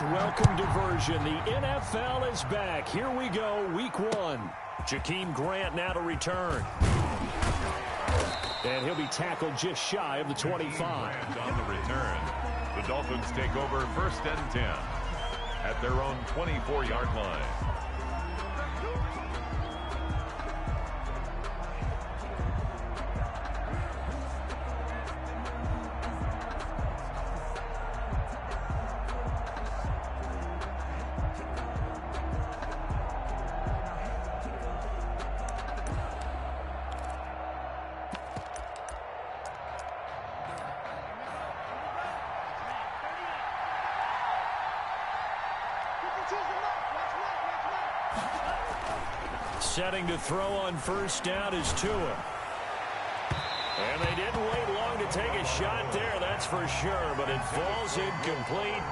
Welcome diversion. The NFL is back. Here we go, week one. Jakeem Grant now to return. And he'll be tackled just shy of the 25. On the return, the Dolphins take over 1st and 10 at their own 24-yard line. Setting to throw on 1st down is Tua. And they didn't wait long to take a shot there, that's for sure. But it falls incomplete,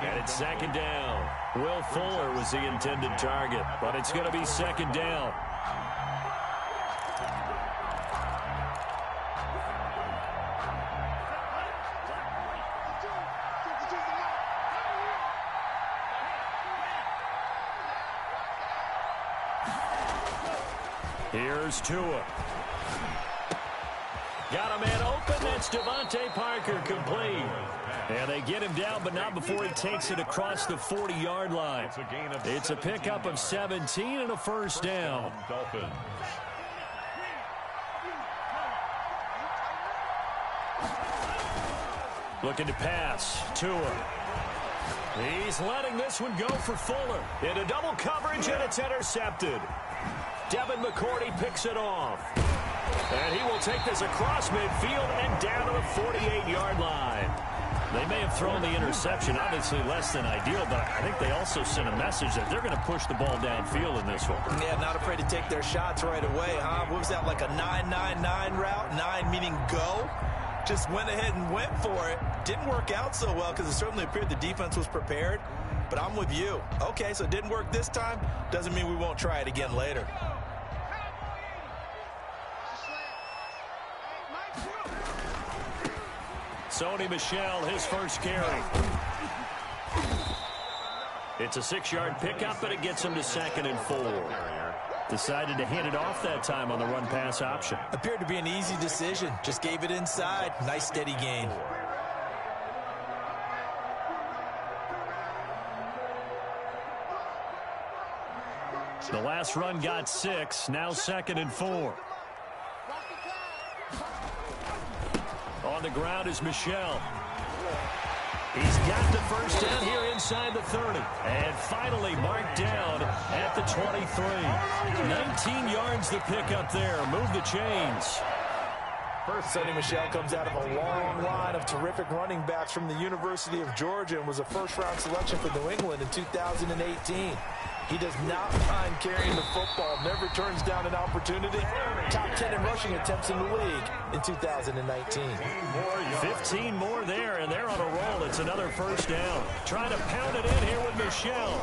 and it's 2nd down. Will Fuller was the intended target, but it's going to be 2nd down. Here's Tua. Got a man open. That's Devontae Parker, complete. And they get him down, but not before he takes it across the 40-yard line. It's a pickup of 17 and a 1st down. Dolphins. Looking to pass. Tua. He's letting this one go for Fuller. Into double coverage, and it's intercepted. Devin McCourty picks it off. And he will take this across midfield and down to the 48-yard line. They may have thrown the interception, obviously less than ideal, but I think they also sent a message that they're going to push the ball downfield in this one. Yeah, not afraid to take their shots right away, huh? What was that, like a 9-9-9 route? 9 meaning go? Just went ahead and went for it. Didn't work out so well because it certainly appeared the defense was prepared. But I'm with you. Okay, so it didn't work this time. Doesn't mean we won't try it again later. Sony Michel, his first carry. It's a 6-yard pickup, but it gets him to 2nd and 4. Decided to hand it off that time on the run-pass option. Appeared to be an easy decision. Just gave it inside. Nice steady gain. The last run got 6. Now 2nd and 4. On the ground is Michel. He's got the 1st down here inside the 30. And finally marked down at the 23. 19 yards the pickup there. Move the chains. Sony Michel comes out of a long line of terrific running backs from the University of Georgia and was a first-round selection for New England in 2018. He does not mind carrying the football, never turns down an opportunity. Top 10 in rushing attempts in the league in 2019. 15 more there, and they're on a roll. It's another 1st down. Trying to pound it in here with Michel.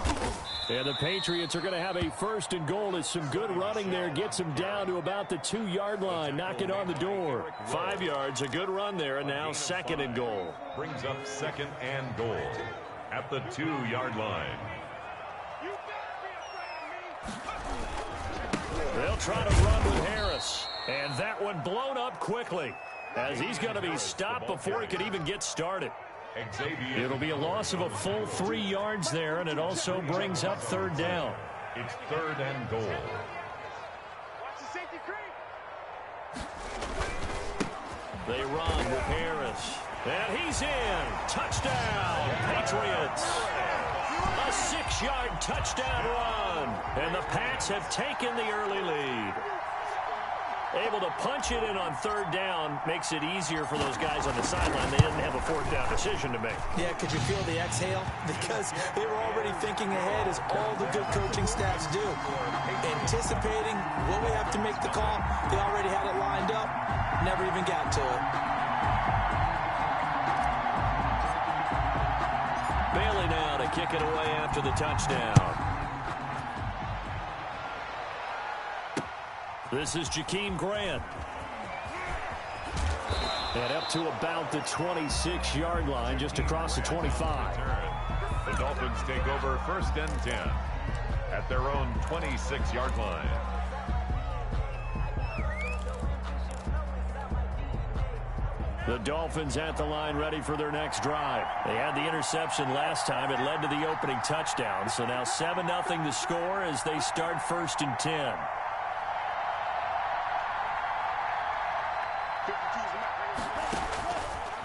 And the Patriots are going to have a 1st and goal. It's some good running there. Gets him down to about the 2-yard line. Knocking on the door. 5 yards, a good run there, and now 2nd and goal. Brings up 2nd and goal at the 2-yard line. They'll try to run with Harris. And that one blown up quickly, as he's going to be stopped before he could even get started. It'll be a loss of a full 3 yards there, and it also brings up 3rd down. It's 3rd and goal. They run with Harris. And he's in. Touchdown, Patriots. A 6-yard touchdown run. And the Pats have taken the early lead. Able to punch it in on 3rd down makes it easier for those guys on the sideline. They didn't have a 4th down decision to make. Yeah, could you feel the exhale? Because they were already thinking ahead, as all the good coaching staffs do. Anticipating what we have to make the call. They already had it lined up. Never even got to it. Bailey now to kick it away after the touchdown. This is Jakeem Grant. And up to about the 26-yard line, just across the 25. The Dolphins Patriots take over 1st and 10 at their own 26-yard line. The Dolphins at the line ready for their next drive. They had the interception last time. It led to the opening touchdown. So now 7-0 the score as they start 1st and 10.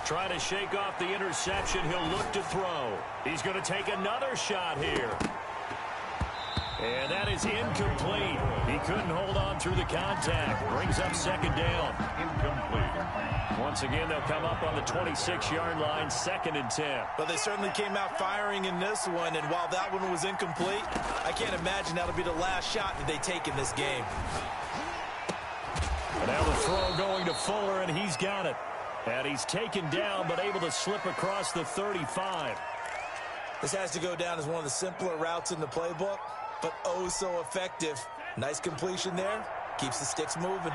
Trying to shake off the interception. He'll look to throw. He's going to take another shot here. And that is incomplete. He couldn't hold on through the contact. Brings up 2nd down. Incomplete. Once again, they'll come up on the 26-yard line, 2nd and 10. But they certainly came out firing in this one, and while that one was incomplete, I can't imagine that'll be the last shot that they take in this game. And now the throw going to Fuller, and he's got it. And he's taken down, but able to slip across the 35. This has to go down as one of the simpler routes in the playbook, but oh so effective. Nice completion there. Keeps the sticks moving.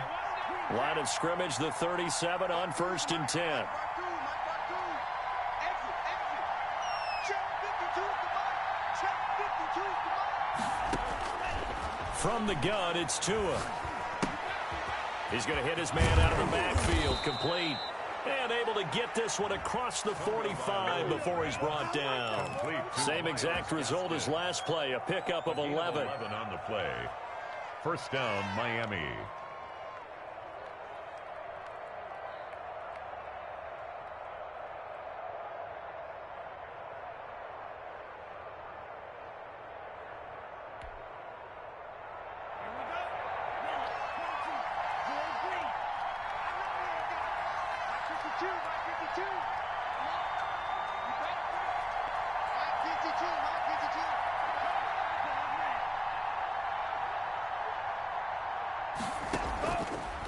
Line of scrimmage, the 37 on 1st and 10. From the gun, it's Tua. He's going to hit his man out of the backfield, complete. And able to get this one across the 45 before he's brought down. Same exact result as last play, a pickup of 11. 11 on the play. 1st down, Miami.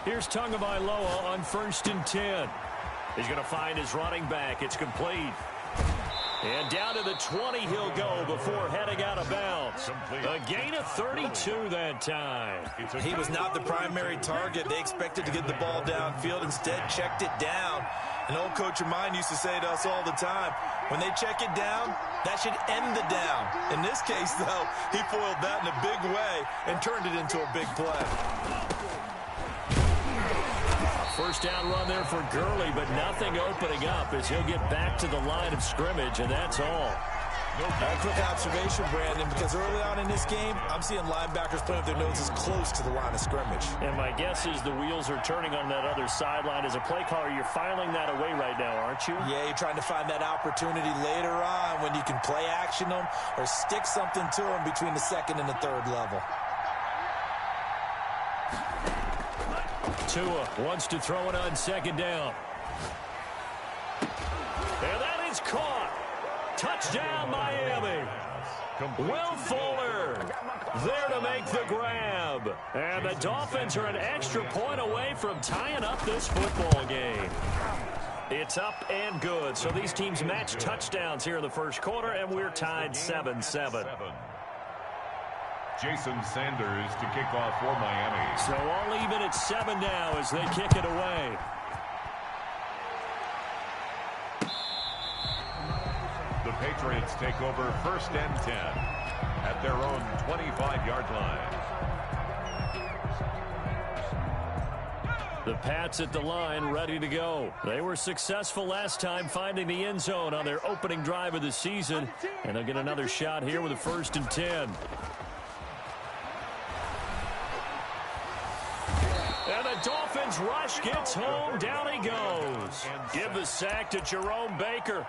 Here's Tagovailoa on 1st and 10. He's going to find his running back. It's complete. And down to the 20 he'll go before heading out of bounds. A gain of 32 that time. He was not the primary target. They expected to get the ball downfield. Instead, checked it down. An old coach of mine used to say to us all the time, when they check it down, that should end the down. In this case, though, he foiled that in a big way and turned it into a big play. First down run there for Gurley, but nothing opening up as he'll get back to the line of scrimmage, and that's all. A quick observation, Brandon, because early on in this game, I'm seeing linebackers playing with their noses close to the line of scrimmage. And my guess is the wheels are turning on that other sideline. As a play caller, you're filing that away right now, aren't you? Yeah, you're trying to find that opportunity later on when you can play action them or stick something to them between the 2nd and the 3rd level. Tua wants to throw it on 2nd down. And that is caught. Touchdown, Miami. Will Fuller there to make the grab. And the Dolphins are an extra point away from tying up this football game. It's up and good. So these teams match touchdowns here in the 1st quarter, and we're tied 7-7. Jason Sanders to kick off for Miami. So all even at 7 now as they kick it away. The Patriots take over 1st and 10 at their own 25-yard line. The Pats at the line ready to go. They were successful last time finding the end zone on their opening drive of the season. And they'll get another shot here with a 1st and 10. And the Dolphins rush gets home. Down he goes. Give the sack to Jerome Baker.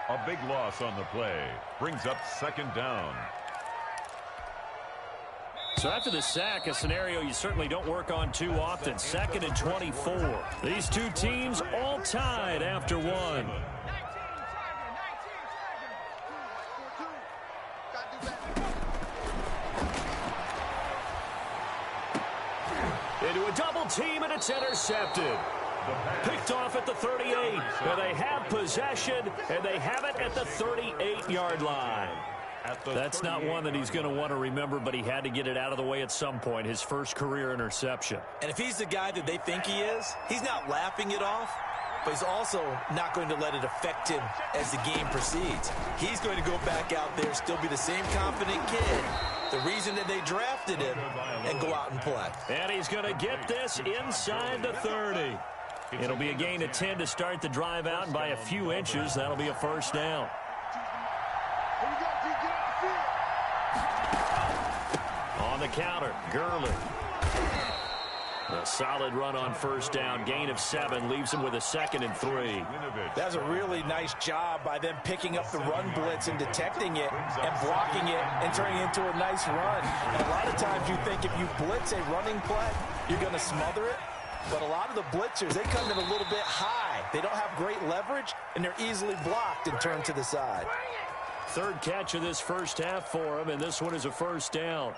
A big loss on the play. Brings up 2nd down. So after the sack, a scenario you certainly don't work on too often. 2nd and 24. These two teams all tied after one. Into a double team, and it's intercepted. Picked off at the 38. And they have possession, and they have it at the 38-yard line. That's not one that he's going to want to remember, but he had to get it out of the way at some point, his first career interception. And if he's the guy that they think he is, he's not laughing it off. but he's also not going to let it affect him as the game proceeds. He's going to go back out there, still be the same confident kid, the reason that they drafted him, and go out and play. And he's going to get this inside the 30. It'll be a gain of 10 to start the drive out, and by a few inches, that'll be a first down. On the counter, Gurley. A solid run on first down. Gain of 7 leaves him with a 2nd and 3. That's a really nice job by them picking up the run blitz and detecting it and blocking it and turning it into a nice run. And a lot of times you think if you blitz a running play, you're going to smother it. But a lot of the blitzers, they come in a little bit high. They don't have great leverage, and they're easily blocked and turned to the side. 3rd catch of this first half for him, and this one is a first down.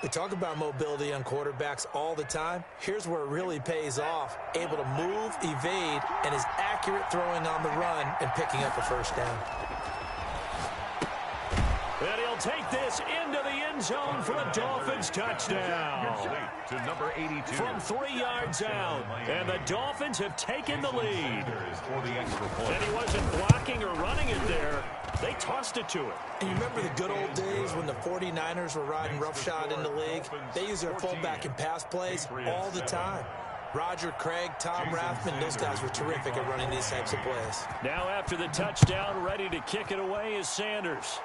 We talk about mobility on quarterbacks all the time. Here's where it really pays off. Able to move, evade, and is accurate throwing on the run and picking up a first down. And he'll take this into the end zone for a Dolphins touchdown. To number 82. From 3 yards out. And the Dolphins have taken the lead. And he wasn't blocking or running it there. They tossed it to him. And you remember the good old days when the 49ers were riding roughshod in the league? They used their fullback in pass plays all the time. Roger Craig, Tom Rathman, those guys were terrific at running these types of plays. Now after the touchdown, ready to kick it away is Sanders.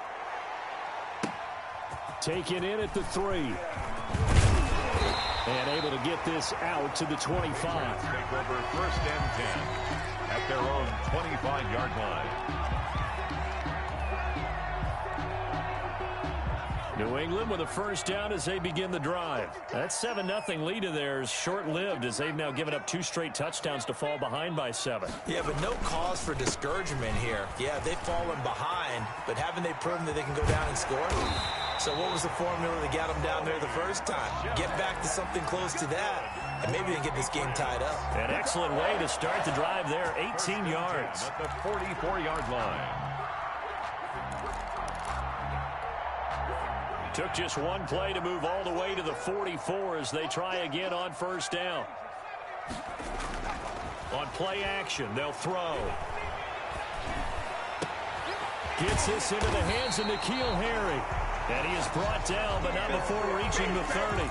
Taken in at the 3. And able to get this out to the 25. Take over 1st and 10 at their own 25-yard line. New England with a first down as they begin the drive. That 7-0 lead of theirs short-lived as they've now given up 2 straight touchdowns to fall behind by 7. Yeah, but no cause for discouragement here. Yeah, they've fallen behind, but haven't they proven that they can go down and score? So what was the formula that got them down there the first time? Get back to something close to that, and maybe they can get this game tied up. An excellent way to start the drive there, 18 yards. At the 44-yard line. Took just one play to move all the way to the 44 as they try again on first down. On play action, they'll throw. Gets this into the hands of N'Keal Harry. And he is brought down, but not before reaching the 30.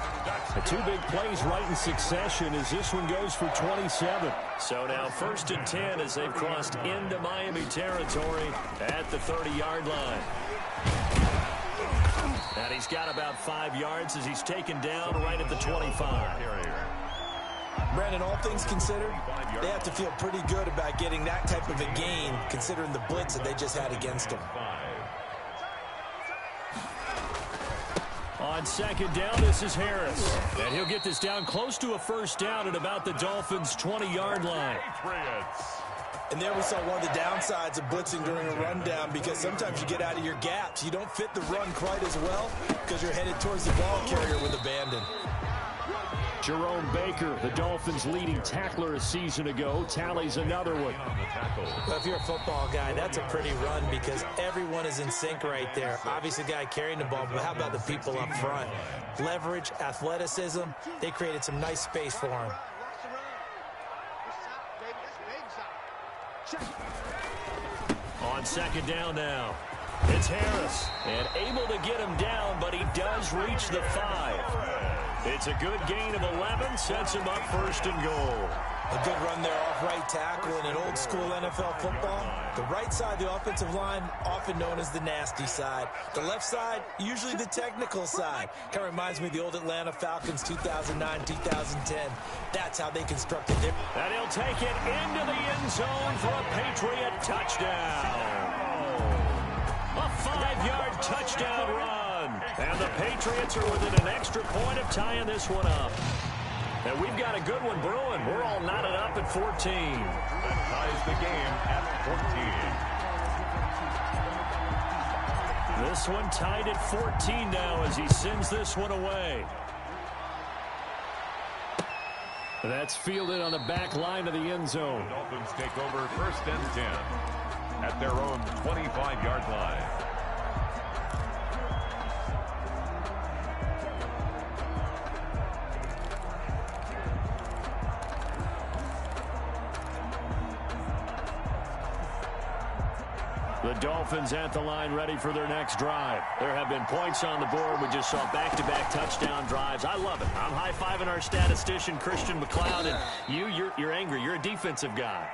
The 2 big plays right in succession as this one goes for 27. So now 1st and 10 as they've crossed into Miami territory at the 30-yard line. And he's got about 5 yards as he's taken down right at the 25. Brandon, all things considered, they have to feel pretty good about getting that type of a gain considering the blitz that they just had against them. On 2nd down, this is Harris. And he'll get this down close to a first down at about the Dolphins' 20-yard line. And there we saw one of the downsides of blitzing during a rundown because sometimes you get out of your gaps. You don't fit the run quite as well because you're headed towards the ball carrier with abandon. Jerome Baker, the Dolphins' leading tackler a season ago, tallies another one. Well, if you're a football guy, that's a pretty run because everyone is in sync right there. Obviously, the guy carrying the ball, but how about the people up front? Leverage, athleticism, they created some nice space for him. On 2nd down now, it's Harris. And able to get him down, but he does reach the 5. It's a good gain of 11, sets him up 1st and goal. A good run there off right tackle in an old school NFL football. The right side, the offensive line, often known as the nasty side. The left side, usually the technical side. Kind of reminds me of the old Atlanta Falcons 2009, 2010. That's how they constructed it. And he'll take it into the end zone for a Patriot touchdown. A 5-yard touchdown run. And the Patriots are within an extra point of tying this one up. And we've got a good one brewing. We're all knotted up at 14. That ties the game at 14. This one tied at 14 now as he sends this one away. That's fielded on the back line of the end zone. The Dolphins take over 1st and 10 at their own 25-yard line. The Dolphins at the line ready for their next drive. There have been points on the board. We just saw back-to-back touchdown drives. I love it. I'm high-fiving our statistician, Christian McLeod, and you're angry. You're a defensive guy.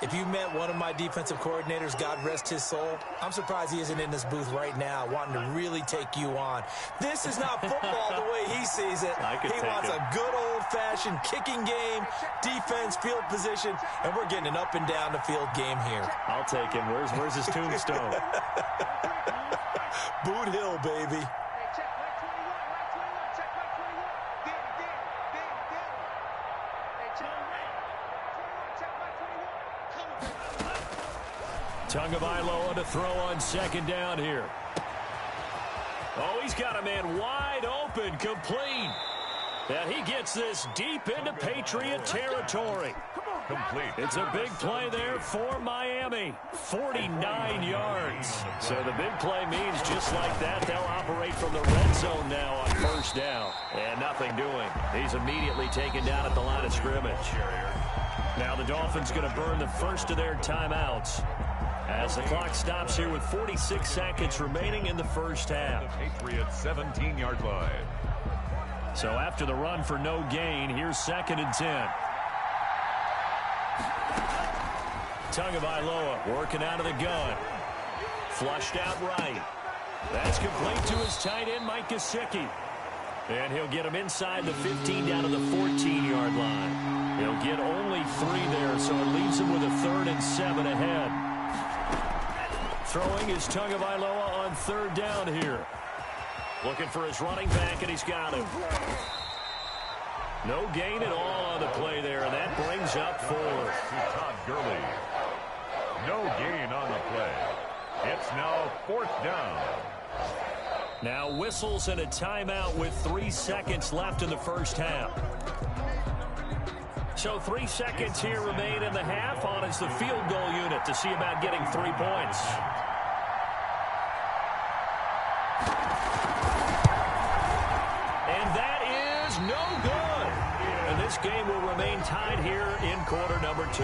If you met one of my defensive coordinators, God rest his soul, I'm surprised he isn't in this booth right now wanting to really take you on. This is not football the way he sees it. He wants a good old-fashioned kicking game, defense, field position, and we're getting an up-and-down-the-field game here. I'll take him. Where's his tombstone? Boot Hill, baby. Tagovailoa to throw on second down here. Oh, he's got a man wide open, complete. And he gets this deep into Patriot territory. Complete. It's a big play there for Miami. 49 yards. So the big play means just like that, they'll operate from the red zone now on first down. And nothing doing. He's immediately taken down at the line of scrimmage. Now the Dolphins going to burn the first of their timeouts as the clock stops here with 46 seconds remaining in the first half. The Patriots 17-yard line. So after the run for no gain, here's 2nd and 10. Tagovailoa working out of the gun. Flushed out right. That's complete to his tight end, Mike Gesicki. And he'll get him inside the 15 down to the 14-yard line. He'll get only 3 there, so it leaves him with a 3rd and 7 ahead. Throwing is Tagovailoa on 3rd down here. Looking for his running back, and he's got him. No gain at all on the play there, and that brings up 4. To Todd Gurley. No gain on the play. It's now 4th down. Now whistles and a timeout with 3 seconds left in the first half. So 3 seconds here remain in the half. On is the field goal unit to see about getting 3 points. And that is no good. And this game will remain tied here in quarter number 2.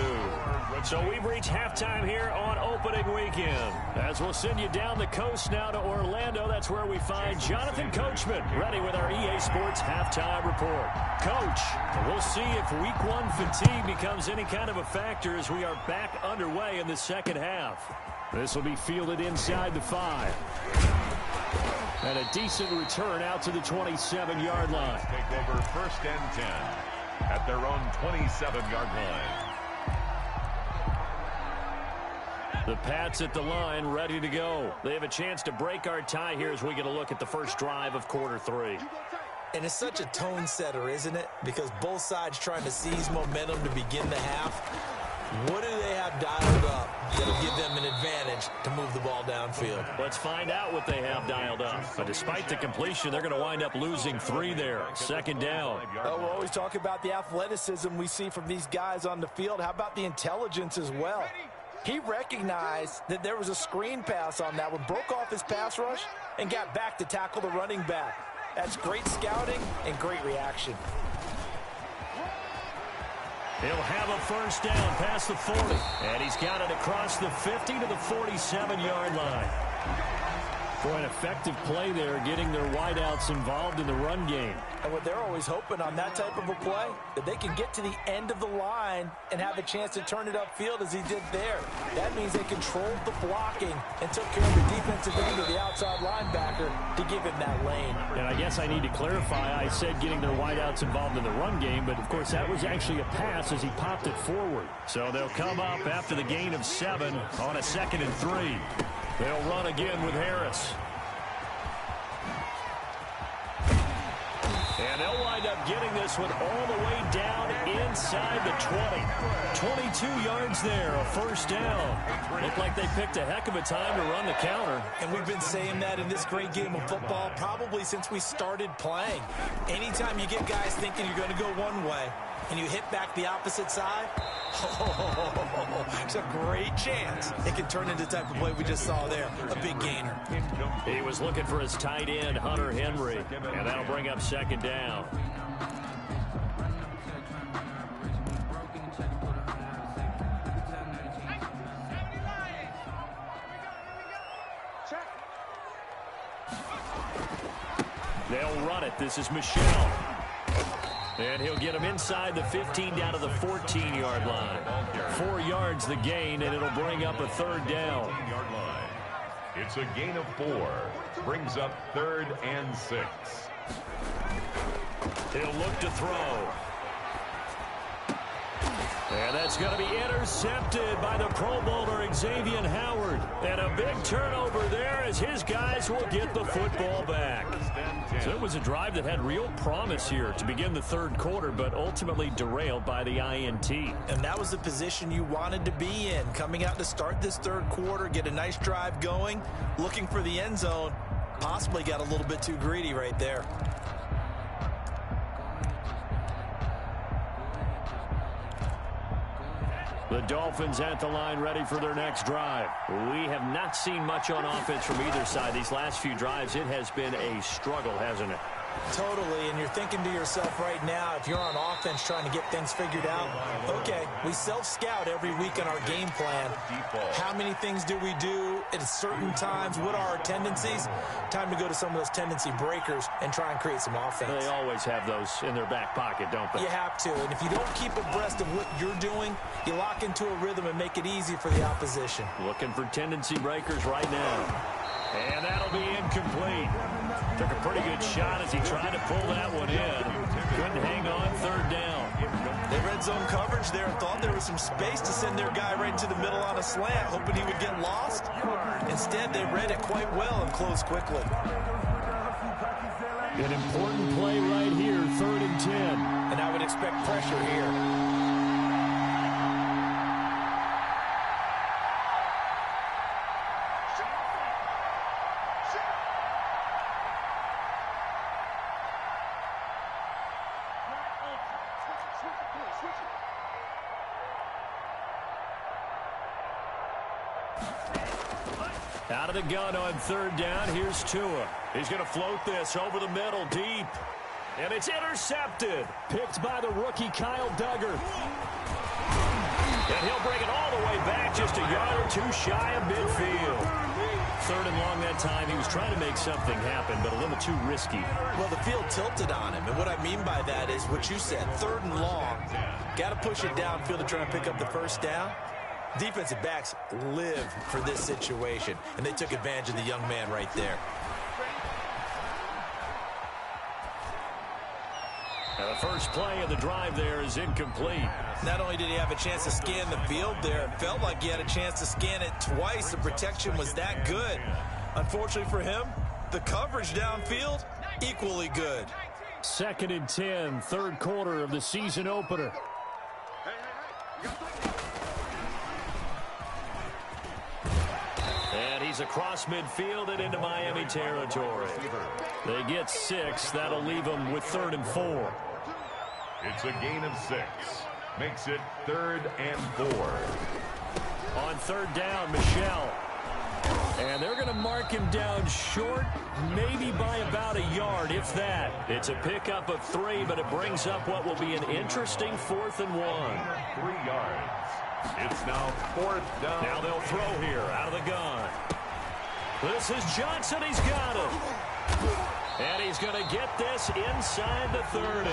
So we've reached halftime here on opening weekend. As we'll send you down the coast now to Orlando, that's where we find Jonathan Coachman ready with our EA Sports halftime report. Coach, we'll see if week 1 fatigue becomes any kind of a factor as we are back underway in the second half. This will be fielded inside the 5. And a decent return out to the 27-yard line. Take over 1st and 10 at their own 27-yard line. The Pats at the line, ready to go. They have a chance to break our tie here as we get a look at the first drive of quarter 3. And it's such a tone setter, isn't it? Because both sides trying to seize momentum to begin the half. What do they have dialed up that'll give them an advantage to move the ball downfield? Let's find out what they have dialed up. But despite the completion, they're going to wind up losing 3 there. 2nd down. Oh, we're always talking about the athleticism we see from these guys on the field. How about the intelligence as well? He recognized that there was a screen pass on that one, broke off his pass rush, and got back to tackle the running back. That's great scouting and great reaction. He'll have a first down past the 40. And he's got it across the 50 to the 47-yard line. For an effective play there, getting their wideouts involved in the run game. And what they're always hoping on that type of a play, that they can get to the end of the line and have a chance to turn it upfield as he did there. That means they controlled the blocking and took care of the defensive end of the outside linebacker to give him that lane. And I guess I need to clarify, I said getting their wideouts involved in the run game, but of course that was actually a pass as he popped it forward. So they'll come up after the gain of 7 on a 2nd and 3. They'll run again with Harris. And they'll wind up getting this one all the way down inside the 20. 22 yards there, a first down. Looked like they picked a heck of a time to run the counter. And we've been saying that in this great game of football probably since we started playing. Anytime you get guys thinking you're going to go one way and you hit back the opposite side, it's a great chance it can turn into the type of play we just saw there, a big gainer. He was looking for his tight end, Hunter Henry, and that'll bring up 2nd down. They'll run it. This is Michel. And he'll get him inside the 15 down to the 14-yard line. 4 yards the gain, and it'll bring up a third down. It's a gain of 4. Brings up 3rd and 6. He'll look to throw. And that's going to be intercepted by the Pro Bowler Xavier Howard. And a big turnover there as his guys will get the football back. So it was a drive that had real promise here to begin the third quarter, but ultimately derailed by the INT. And that was the position you wanted to be in. Coming out to start this third quarter, get a nice drive going, looking for the end zone. Possibly got a little bit too greedy right there. The Dolphins at the line ready for their next drive. We have not seen much on offense from either side. These last few drives, it has been a struggle, hasn't it? Totally, and you're thinking to yourself right now, if you're on offense trying to get things figured out, okay, we self-scout every week in our game plan. How many things do we do at certain times? What are our tendencies? Time to go to some of those tendency breakers and try and create some offense. They always have those in their back pocket, don't they? You have to, and if you don't keep abreast of what you're doing, you lock into a rhythm and make it easy for the opposition. Looking for tendency breakers right now. And that'll be incomplete. Took a pretty good shot as he tried to pull that one in. Couldn't hang on third down. They red zone coverage there and thought there was some space to send their guy right into the middle on a slant, hoping he would get lost. Instead, they read it quite well and closed quickly. An important play right here, 3rd and 10. And I would expect pressure here. Out of the gun on 3rd down. Here's Tua. He's going to float this over the middle deep. And it's intercepted. Picked by the rookie Kyle Duggar. And he'll bring it all the way back just a yard or two shy of midfield. 3rd and long that time. He was trying to make something happen, but a little too risky. Well, the field tilted on him. And what I mean by that is what you said. 3rd and long. Got to push it downfield to try and pick up the first down. Defensive backs live for this situation, and they took advantage of the young man right there. Now the first play of the drive there is incomplete. Not only did he have a chance to scan the field there, it felt like he had a chance to scan it twice. The protection was that good. Unfortunately for him, the coverage downfield, equally good. 2nd and 10, third quarter of the season opener. And he's across midfield and into Miami territory. They get 6. That'll leave them with 3rd and 4. It's a gain of 6. Makes it 3rd and 4. On 3rd down, Michel. And they're going to mark him down short, maybe by about a yard, if that. It's a pickup of 3, but it brings up what will be an interesting 4th and 1. 3 yards. It's now 4th down. Now they'll throw here out of the gun. This is Johnson. He's got it. And he's going to get this inside the 30.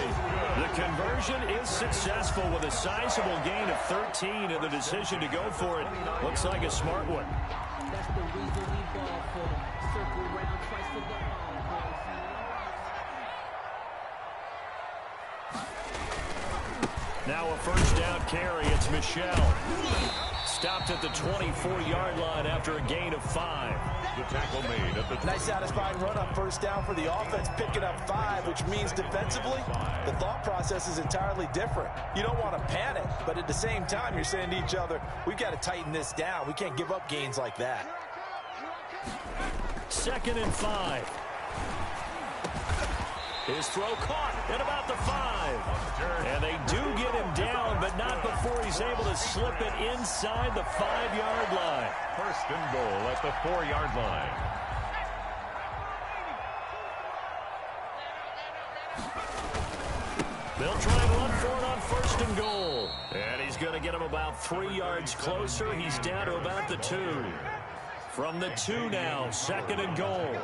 The conversion is successful with a sizable gain of 13, and the decision to go for it looks like a smart one. That's the reason we ball for them. Circle around twice for the Now a 1st down carry. It's Michel. Stopped at the 24-yard line after a gain of 5. The tackle made at the Nice satisfying run on 1st down for the offense, picking up 5, which means defensively, the thought process is entirely different. You don't want to panic, but at the same time, you're saying to each other, we've got to tighten this down. We can't give up gains like that. 2nd and 5. His throw caught at about the 5. And they do get him down, but not before he's able to slip it inside the 5-yard line. 1st and goal at the 4-yard line. They'll try and run for it on 1st and goal. And he's going to get him about 3 yards closer. He's down to about the 2. From the 2 now, 2nd and goal.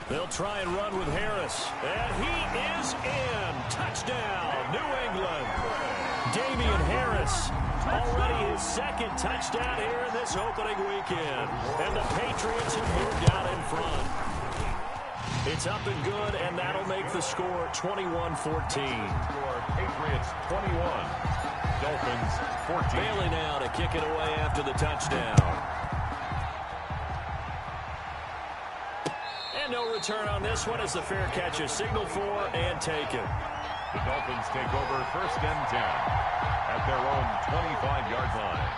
They'll try and run with Harris. And he is in. Touchdown, New England. Damian Harris, already his second touchdown here in this opening weekend. And the Patriots have moved out in front. It's up and good, and that'll make the score 21-14. Patriots 21, Dolphins 14. Bailey now to kick it away after the touchdown. And no return on this one as the fair catch is signaled for and taken. The Dolphins take over 1st and 10 at their own 25-yard line.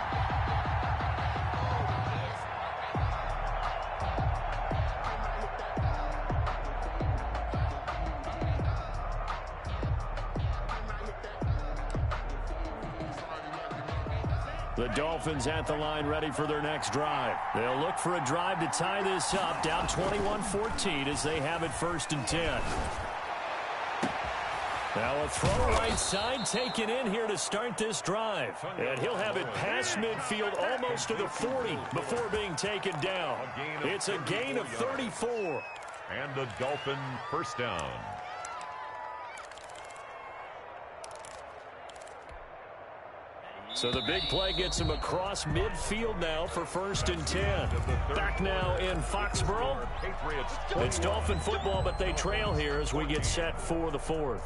The Dolphins at the line ready for their next drive. They'll look for a drive to tie this up, down 21-14 as they have it 1st and 10. Now a throw right side taken in here to start this drive. And he'll have it past midfield almost to the 40 before being taken down. It's a gain of 34. And the Dolphin 1st down. So the big play gets him across midfield now for 1st and 10. Back now in Foxborough. It's Dolphin football, but they trail here as we get set for the 4th.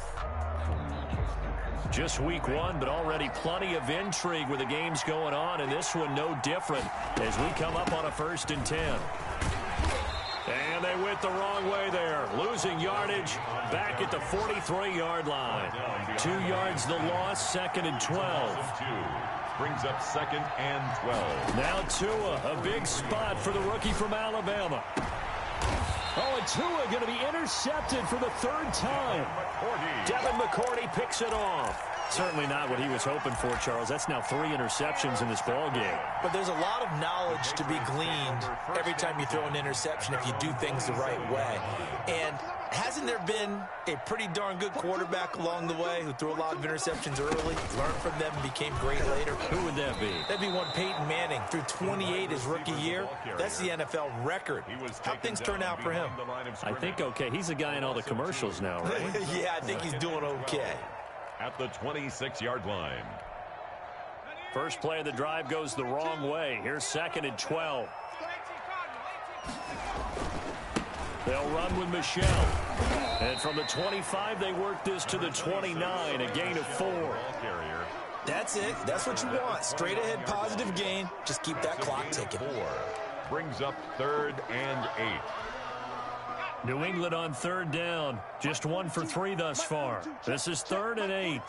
Just week 1, but already plenty of intrigue with the games going on, and this one no different as we come up on a 1st and 10. And they went the wrong way there, losing yardage back at the 43-yard line. 2 yards the loss, 2nd and 12. Brings up 2nd and 12. Now Tua, a big spot for the rookie from Alabama. Oh, and Tua going to be intercepted for the 3rd time. Devin McCourty picks it off. Certainly not what he was hoping for, Charles. That's now 3 interceptions in this ball game. But there's a lot of knowledge to be gleaned every time you throw an interception if you do things the right way. And hasn't there been a pretty darn good quarterback along the way who threw a lot of interceptions early, learned from them, and became great later? Who would that be? That'd be one Peyton Manning. Threw 28 his rookie year. That's the NFL record. How'd things turn out for him? I think okay. He's a guy in all the commercials now, right? Yeah, I think he's doing okay. At the 26-yard line. First play of the drive goes the wrong way. Here's 2nd and 12. They'll run with Michelle. And from the 25, they work this to the 29, a gain of 4. That's it. That's what you want. Straight ahead positive gain. Just keep that clock ticking. 4 brings up 3rd and 8. New England on 3rd down. Just 1 for 3 thus far. This is 3rd and 8.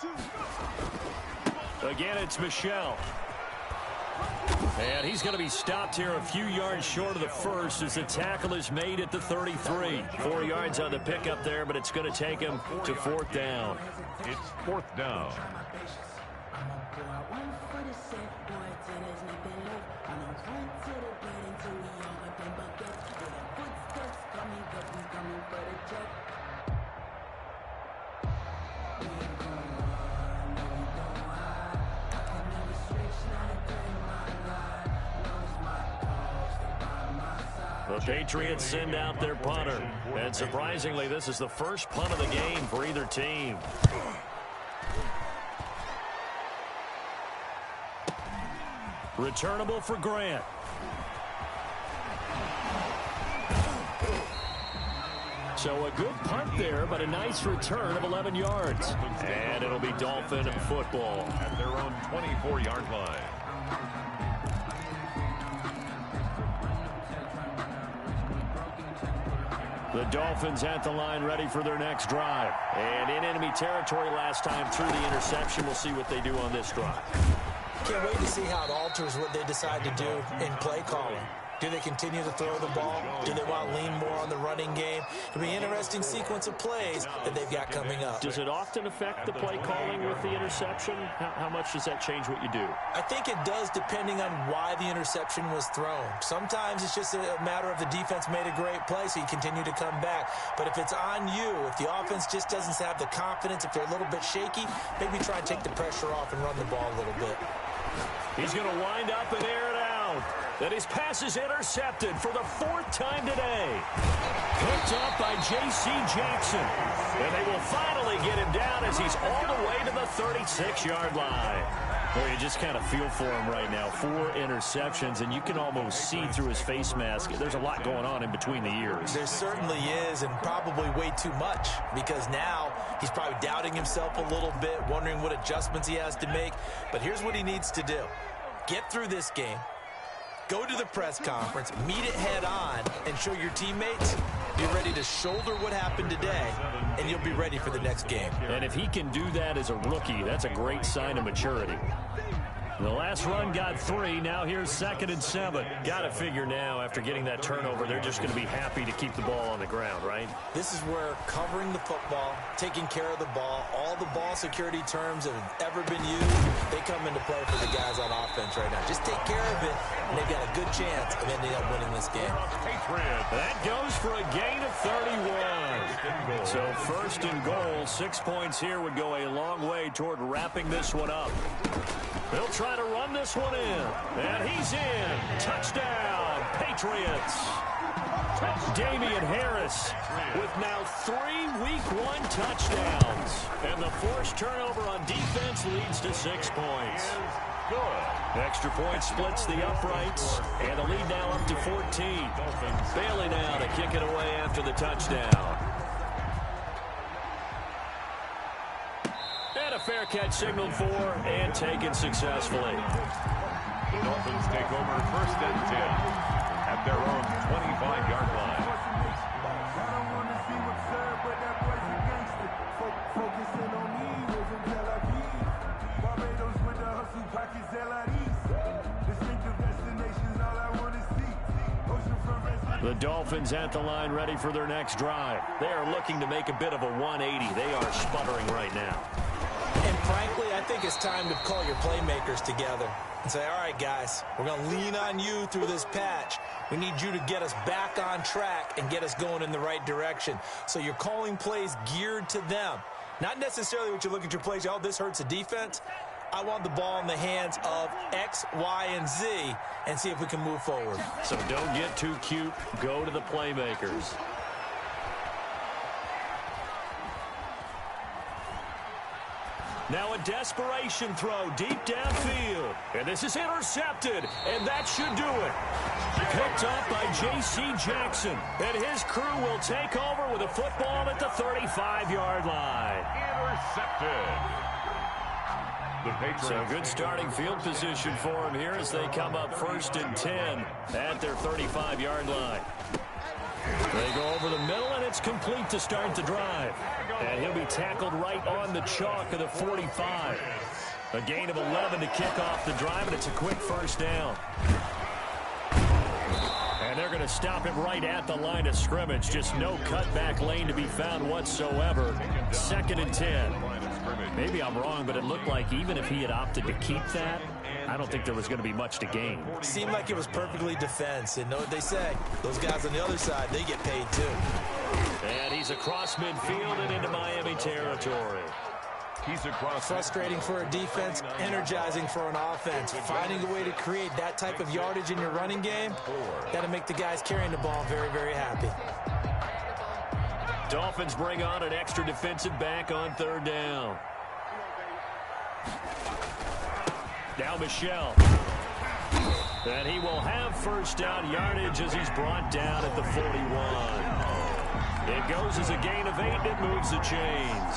Again, it's Michelle. And he's going to be stopped here a few yards short of the 1st as the tackle is made at the 33. 4 yards on the pickup there, but it's going to take him to 4th down. It's 4th down. The Patriots send out their punter. And surprisingly, this is the first punt of the game for either team. Returnable for Grant. So a good punt there, but a nice return of 11 yards. And it'll be Dolphin football. At their own 24-yard line. The Dolphins at the line ready for their next drive. And in enemy territory last time through the interception. We'll see what they do on this drive. Can't wait to see how it alters what they decide to do in play calling. Do they continue to throw the ball? Do they want to lean more on the running game? It'll be an interesting sequence of plays that they've got coming up. Does it often affect the play calling with the interception? How much does that change what you do? I think it does depending on why the interception was thrown. Sometimes it's just a matter of the defense made a great play, so you continue to come back. But if it's on you, if the offense just doesn't have the confidence, if they're a little bit shaky, maybe try and take the pressure off and run the ball a little bit. He's going to wind up and air it out. And his pass is intercepted for the 4th time today. Picked Picked up by J.C. Jackson. And they will finally get him down as he's all the way to the 36-yard line. Well, you just kind of feel for him right now. 4 interceptions, and you can almost see through his face mask. There's a lot going on in between the ears. There certainly is, and probably way too much, because now he's probably doubting himself a little bit, wondering what adjustments he has to make. But here's what he needs to do. Get through this game. Go to the press conference, meet it head on, and show your teammates you're ready to shoulder what happened today, and you'll be ready for the next game. And if he can do that as a rookie, that's a great sign of maturity. The last run got 3. Now here's 2nd and 7. Got to figure now, after getting that turnover, they're just going to be happy to keep the ball on the ground, right? This is where covering the football, taking care of the ball, all the ball security terms that have ever been used, they come into play for the guys on offense right now. Just take care of it, and they've got a good chance of ending up winning this game. That goes for a gain of 31. So 1st and goal, 6 points here would go a long way toward wrapping this one up. They'll try to run this one in. And he's in. Touchdown, Patriots. Damian Harris with now 3 Week 1 touchdowns. And the forced turnover on defense leads to 6 points. Good. Extra point splits the uprights. And the lead now up to 14. Bailey now to kick it away after the touchdown. A fair catch signaled for and taken successfully. The Dolphins take over 1st and 10 at their own 25-yard line. The Dolphins at the line ready for their next drive. They are looking to make a bit of a 180. They are sputtering right now. And frankly, I think it's time to call your playmakers together and say, all right, guys, we're going to lean on you through this patch. We need you to get us back on track and get us going in the right direction. So you're calling plays geared to them. Not necessarily what you look at your plays, oh, this hurts the defense. I want the ball in the hands of X, Y, and Z and see if we can move forward. So don't get too cute. Go to the playmakers. Now a desperation throw deep downfield. And this is intercepted. And that should do it. Picked up by J.C. Jackson. And his crew will take over with a football at the 35-yard line. Intercepted. So good starting field position for him here as they come up 1st and 10 at their 35-yard line. They go over the middle, and it's complete to start the drive. And he'll be tackled right on the chalk of the 45. A gain of 11 to kick off the drive, and it's a quick 1st down. And they're going to stop him right at the line of scrimmage. Just no cutback lane to be found whatsoever. 2nd and 10. Maybe I'm wrong, but it looked like even if he had opted to keep that, I don't think there was going to be much to gain. Seemed like it was perfectly defense. And know what they say, those guys on the other side, they get paid too. And he's across midfield and into Miami territory. He's across. Frustrating for a defense, energizing for an offense. Finding a way to create that type of yardage in your running game, got to make the guys carrying the ball very, very happy. Dolphins bring on an extra defensive back on 3rd down. Now Michel. And he will have 1st down yardage as he's brought down at the 41. It goes as a gain of 8, and it moves the chains.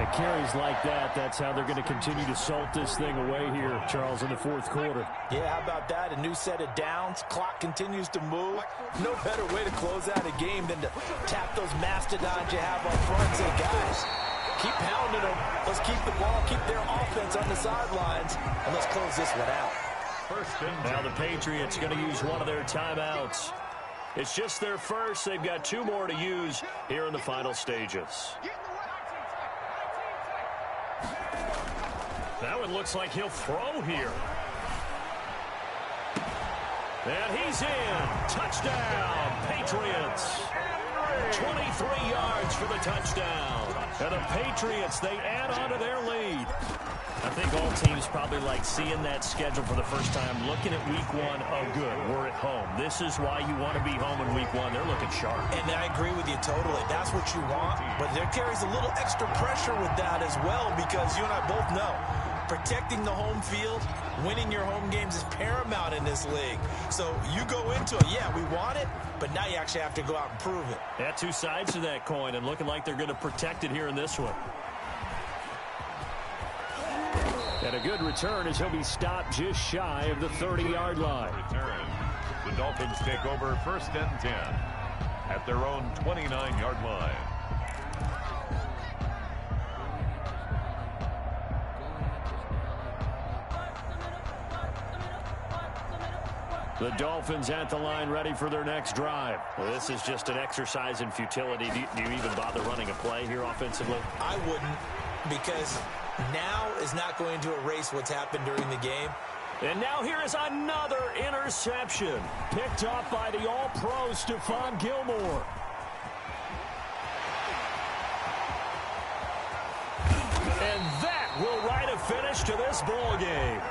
It carries like that. That's how they're going to continue to salt this thing away here, Charles, in the 4th quarter. Yeah, how about that? A new set of downs. Clock continues to move. No better way to close out a game than to tap those mastodons you have up front and say, guys, keep pounding them. Let's keep the ball, keep their offense on the sidelines, and let's close this one out. Now the Patriots going to use one of their timeouts. It's just their first. They've got 2 more to use here in the final stages. That one looks like he'll throw here. And he's in. Touchdown, Patriots. 23 yards for the touchdown. And the Patriots, they add on to their lead. I think all teams probably like seeing that schedule for the first time, looking at week one. Oh, good, we're at home. This is why you want to be home in week one. They're looking sharp. And I agree with you totally. That's what you want, but there carries a little extra pressure with that as well, because you and I both know protecting the home field, winning your home games is paramount in this league. So you go into it, yeah, we want it, but now you actually have to go out and prove it. Yeah, two sides to that coin, and looking like they're going to protect it here in this one. And a good return as he'll be stopped just shy of the 30-yard line. Return. The Dolphins take over 1st and 10 at their own 29-yard line. The Dolphins at the line, ready for their next drive. Well, this is just an exercise in futility. Do you even bother running a play here offensively? I wouldn't, because now is not going to erase what's happened during the game. And now here is another interception, picked off by the All-Pro Stephon Gilmore. And that will write a finish to this ball game.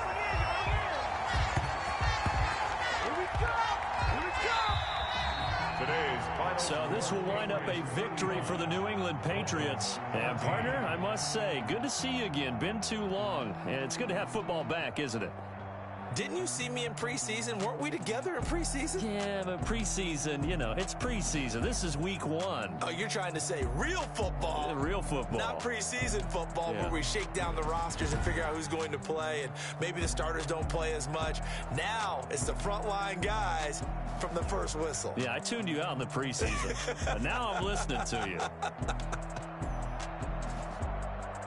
So this will wind up a victory for the New England Patriots. And, partner, I must say, good to see you again. Been too long. And it's good to have football back, isn't it? Didn't you see me in preseason? Weren't we together in preseason? Yeah, but preseason, you know, it's preseason. This is week one. Oh, you're trying to say real football. Real football. Not preseason football, yeah, where we shake down the rosters and figure out who's going to play, and maybe the starters don't play as much. Now it's the frontline guys from the first whistle. Yeah, I tuned you out in the preseason. But now I'm listening to you.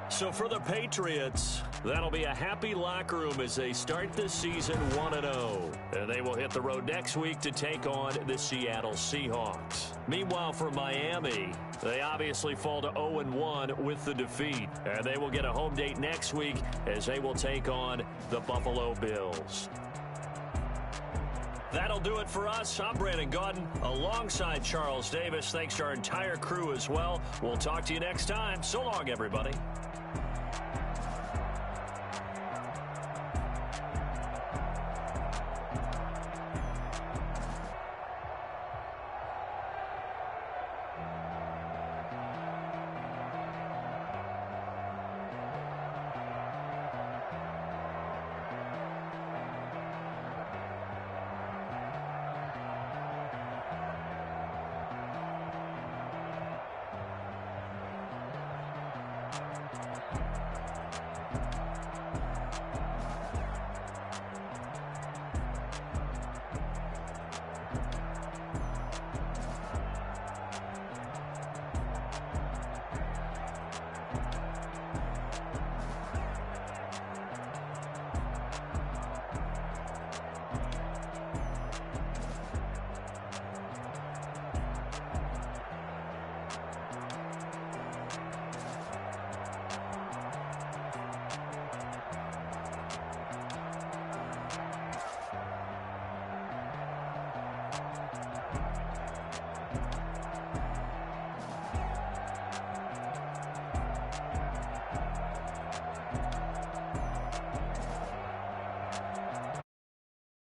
So for the Patriots, that'll be a happy locker room as they start the season 1-0. And they will hit the road next week to take on the Seattle Seahawks. Meanwhile, for Miami, they obviously fall to 0-1 with the defeat. And they will get a home date next week as they will take on the Buffalo Bills. That'll do it for us. I'm Brandon Gaudin alongside Charles Davis. Thanks to our entire crew as well. We'll talk to you next time. So long, everybody.